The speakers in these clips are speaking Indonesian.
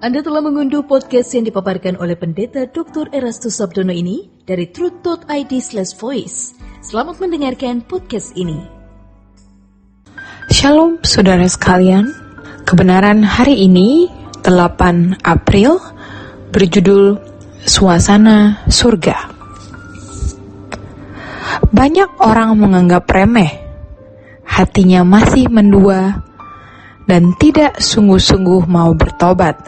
Anda telah mengunduh podcast yang dipaparkan oleh Pendeta Dr. Erastus Sabdono ini dari truth.id/voice. Selamat mendengarkan podcast ini. Shalom saudara sekalian, kebenaran hari ini 8 April berjudul Suasana Surga. Banyak orang menganggap remeh, hatinya masih mendua dan tidak sungguh-sungguh mau bertobat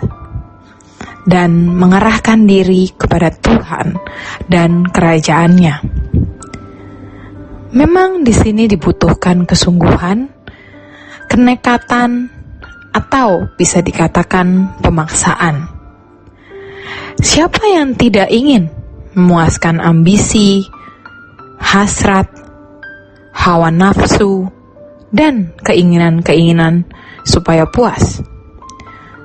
dan mengerahkan diri kepada Tuhan dan kerajaan-Nya. Memang di sini dibutuhkan kesungguhan, kenekatan, atau bisa dikatakan pemaksaan. Siapa yang tidak ingin memuaskan ambisi, hasrat, hawa nafsu, dan keinginan-keinginan supaya puas?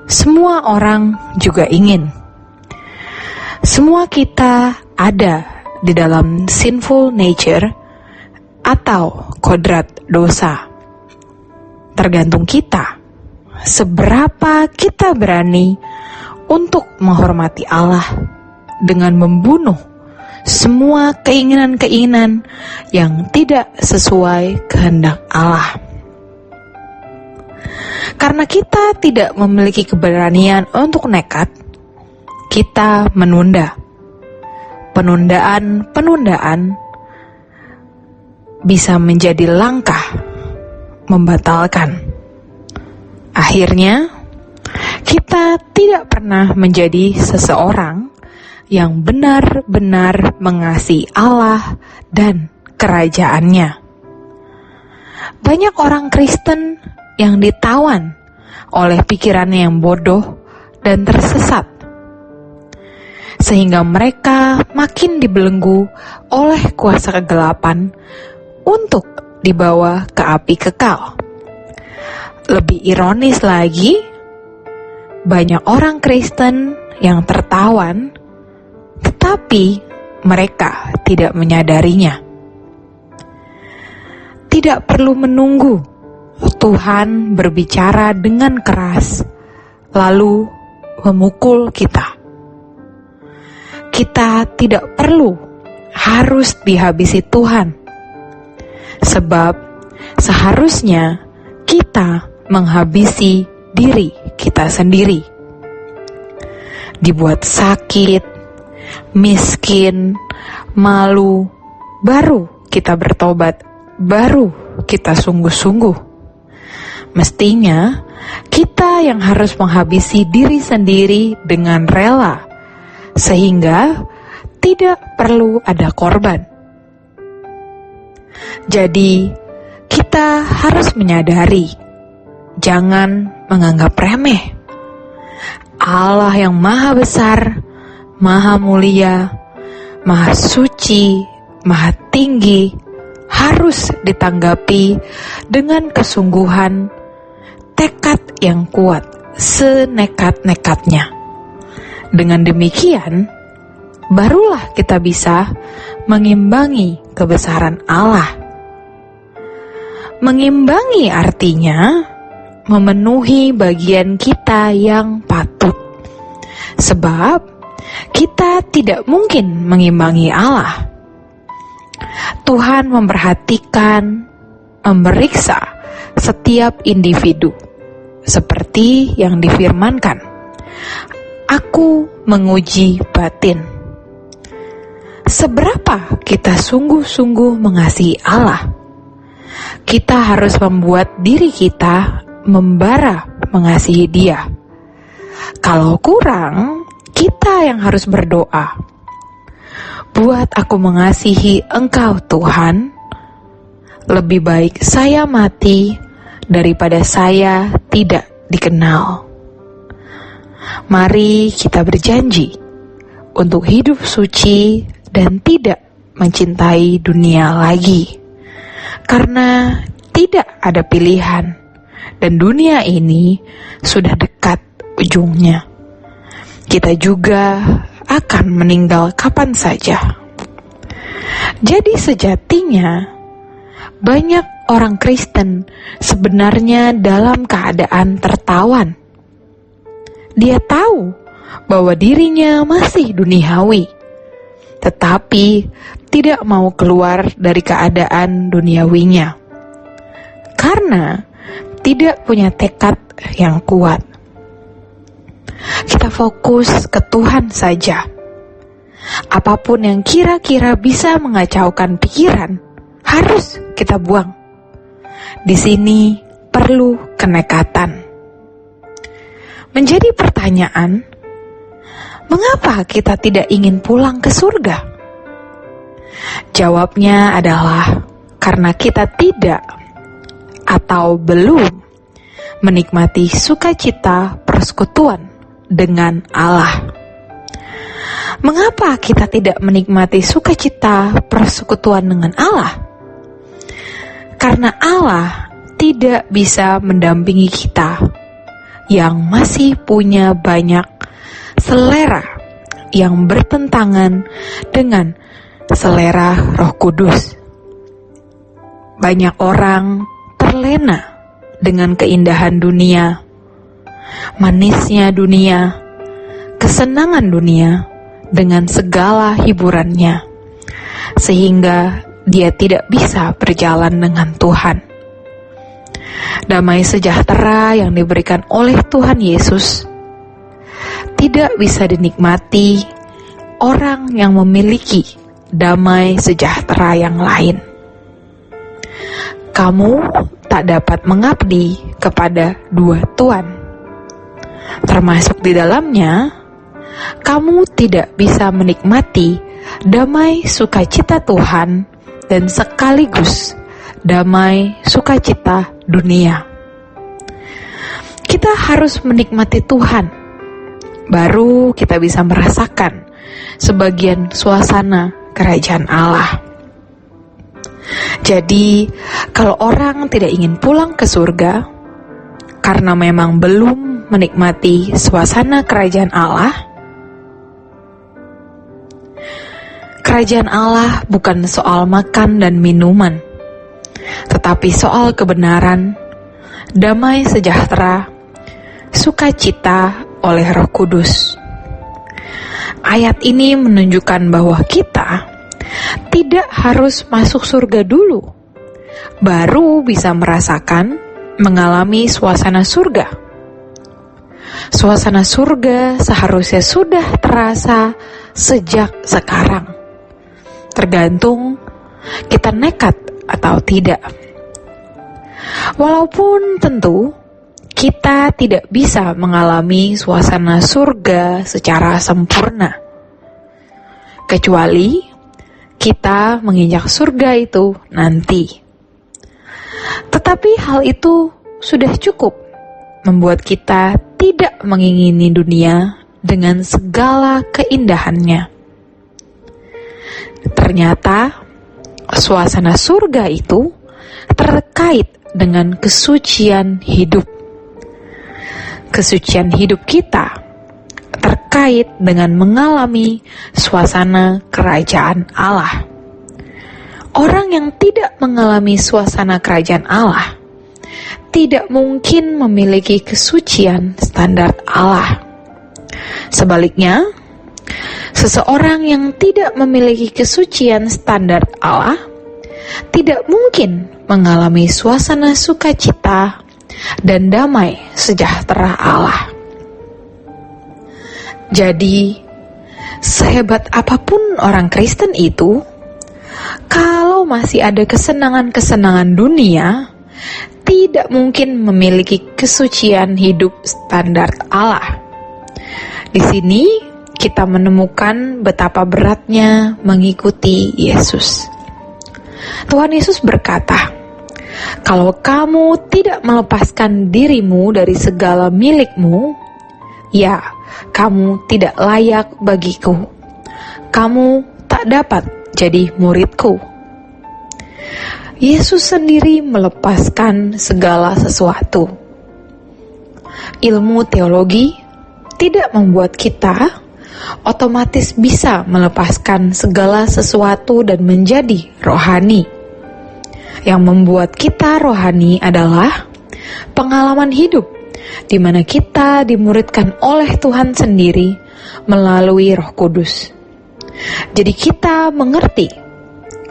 Semua orang juga ingin. Semua kita ada di dalam sinful nature atau kodrat dosa. Tergantung kita, seberapa kita berani untuk menghormati Allah dengan membunuh semua keinginan-keinginan yang tidak sesuai kehendak Allah. Karena kita tidak memiliki keberanian untuk nekat, kita menunda. Penundaan bisa menjadi langkah membatalkan. Akhirnya, kita tidak pernah menjadi seseorang yang benar-benar mengasihi Allah dan kerajaan-Nya. Banyak orang Kristen yang ditawan oleh pikirannya yang bodoh dan tersesat, sehingga mereka makin dibelenggu oleh kuasa kegelapan untuk dibawa ke api kekal. Lebih ironis lagi, banyak orang Kristen yang tertawan, tetapi mereka tidak menyadarinya. Tidak perlu menunggu Tuhan berbicara dengan keras, lalu memukul kita. Kita tidak perlu harus dihabisi Tuhan, sebab seharusnya kita menghabisi diri kita sendiri. Dibuat sakit, miskin, malu, baru kita bertobat, baru kita sungguh-sungguh. Mestinya kita yang harus menghabisi diri sendiri dengan rela, sehingga tidak perlu ada korban. Jadi kita harus menyadari, jangan menganggap remeh Allah yang maha besar, maha mulia, maha suci, maha tinggi, harus ditanggapi dengan kesungguhan, tekad yang kuat, senekat-nekatnya. Dengan demikian, barulah kita bisa mengimbangi kebesaran Allah. Mengimbangi artinya memenuhi bagian kita yang patut. Sebab kita tidak mungkin mengimbangi Allah. Tuhan memperhatikan, memeriksa setiap individu, seperti yang difirmankan, Aku menguji batin. Seberapa kita sungguh-sungguh mengasihi Allah, kita harus membuat diri kita membara mengasihi Dia. Kalau kurang, kita yang harus berdoa, buat aku mengasihi Engkau Tuhan, lebih baik saya mati daripada saya tidak dikenal. Mari kita berjanji untuk hidup suci dan tidak mencintai dunia lagi, karena tidak ada pilihan dan dunia ini sudah dekat ujungnya. Kita juga akan meninggal kapan saja. Jadi sejatinya banyak orang Kristen sebenarnya dalam keadaan tertawan. dia tahu bahwa dirinya masih duniawi, tetapi tidak mau keluar dari keadaan duniawinya karena tidak punya tekad yang kuat. Kita fokus ke Tuhan saja. Apapun yang kira-kira bisa mengacaukan pikiran harus kita buang. Di sini perlu kenekatan. Menjadi pertanyaan, mengapa kita tidak ingin pulang ke surga? Jawabnya adalah karena kita tidak atau belum menikmati sukacita persekutuan dengan Allah. Mengapa kita tidak menikmati sukacita persekutuan dengan Allah? Karena Allah tidak bisa mendampingi kita yang masih punya banyak selera yang bertentangan dengan selera Roh Kudus. Banyak orang terlena dengan keindahan dunia, manisnya dunia, kesenangan dunia dengan segala hiburannya, sehingga dia tidak bisa berjalan dengan Tuhan. Damai sejahtera yang diberikan oleh Tuhan Yesus tidak bisa dinikmati orang yang memiliki damai sejahtera yang lain. Kamu tak dapat mengabdi kepada dua tuan. Termasuk di dalamnya, kamu tidak bisa menikmati damai sukacita Tuhan dan sekaligus damai sukacita dunia. Kita harus menikmati Tuhan, baru kita bisa merasakan sebagian suasana kerajaan Allah. Jadi, kalau orang tidak ingin pulang ke surga karena memang belum menikmati suasana kerajaan Allah, kerajaan Allah bukan soal makan dan minuman, tetapi soal kebenaran, damai sejahtera, sukacita oleh Roh Kudus. Ayat ini menunjukkan bahwa kita tidak harus masuk surga dulu, baru bisa merasakan mengalami suasana surga. Suasana surga seharusnya sudah terasa sejak sekarang, tergantung kita nekat atau tidak. Walaupun tentu kita tidak bisa mengalami suasana surga secara sempurna, kecuali kita menginjak surga itu nanti. Tetapi hal itu sudah cukup membuat kita tidak mengingini dunia dengan segala keindahannya. Ternyata suasana surga itu terkait dengan kesucian hidup. Kesucian hidup kita terkait dengan mengalami suasana kerajaan Allah. Orang yang tidak mengalami suasana kerajaan Allah tidak mungkin memiliki kesucian standar Allah. Sebaliknya, seseorang yang tidak memiliki kesucian standar Allah tidak mungkin mengalami suasana sukacita dan damai sejahtera Allah. Jadi, sehebat apapun orang Kristen itu, kalau masih ada kesenangan-kesenangan dunia, tidak mungkin memiliki kesucian hidup standar Allah. Di sini kita menemukan betapa beratnya mengikuti Yesus. Tuhan Yesus berkata, "Kalau kamu tidak melepaskan dirimu dari segala milikmu, ya, kamu tidak layak bagiku. Kamu tak dapat jadi muridku." Yesus sendiri melepaskan segala sesuatu. Ilmu teologi tidak membuat kita otomatis bisa melepaskan segala sesuatu dan menjadi rohani. Yang membuat kita rohani adalah pengalaman hidup di mana kita dimuridkan oleh Tuhan sendiri melalui Roh Kudus. Jadi kita mengerti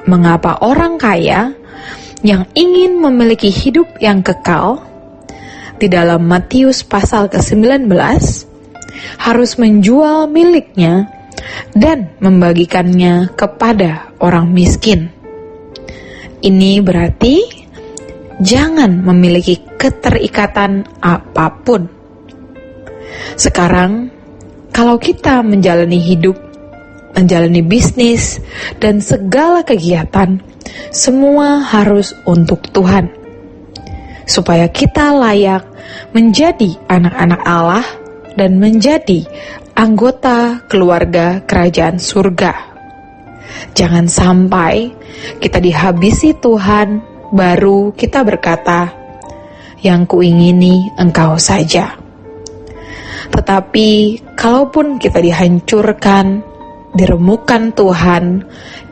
mengapa orang kaya yang ingin memiliki hidup yang kekal di dalam Matius pasal ke-19 harus menjual miliknya dan membagikannya kepada orang miskin. Ini berarti jangan memiliki keterikatan apapun. Sekarang, kalau kita menjalani hidup, menjalani bisnis, dan segala kegiatan, semua harus untuk Tuhan, supaya kita layak menjadi anak-anak Allah dan menjadi anggota keluarga kerajaan surga. Jangan sampai kita dihabisi Tuhan, baru kita berkata, "Yang kuingini Engkau saja." Tetapi kalaupun kita dihancurkan, diremukkan Tuhan,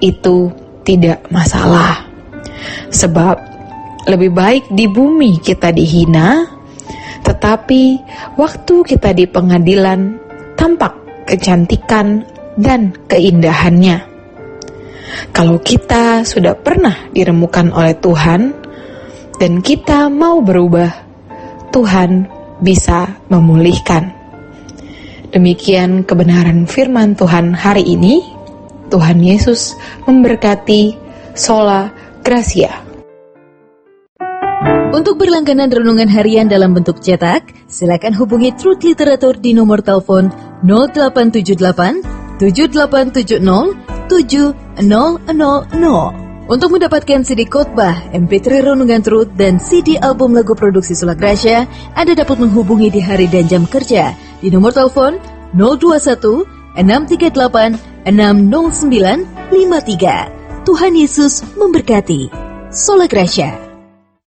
itu tidak masalah. Sebab lebih baik di bumi kita dihina, tetapi waktu kita di pengadilan tampak kecantikan dan keindahannya. Kalau kita sudah pernah diremukkan oleh Tuhan dan kita mau berubah, Tuhan bisa memulihkan. Demikian kebenaran firman Tuhan hari ini. Tuhan Yesus memberkati. Sola Gracia. Untuk berlangganan renungan harian dalam bentuk cetak, silakan hubungi Truth Literatur di nomor telepon 0878 7870 7000. Untuk mendapatkan CD khotbah, MP3 renungan Truth, dan CD album lagu produksi Sola Gracia, Anda dapat menghubungi di hari dan jam kerja di nomor telepon 021 638 60953. Tuhan Yesus memberkati. Sola Gracia.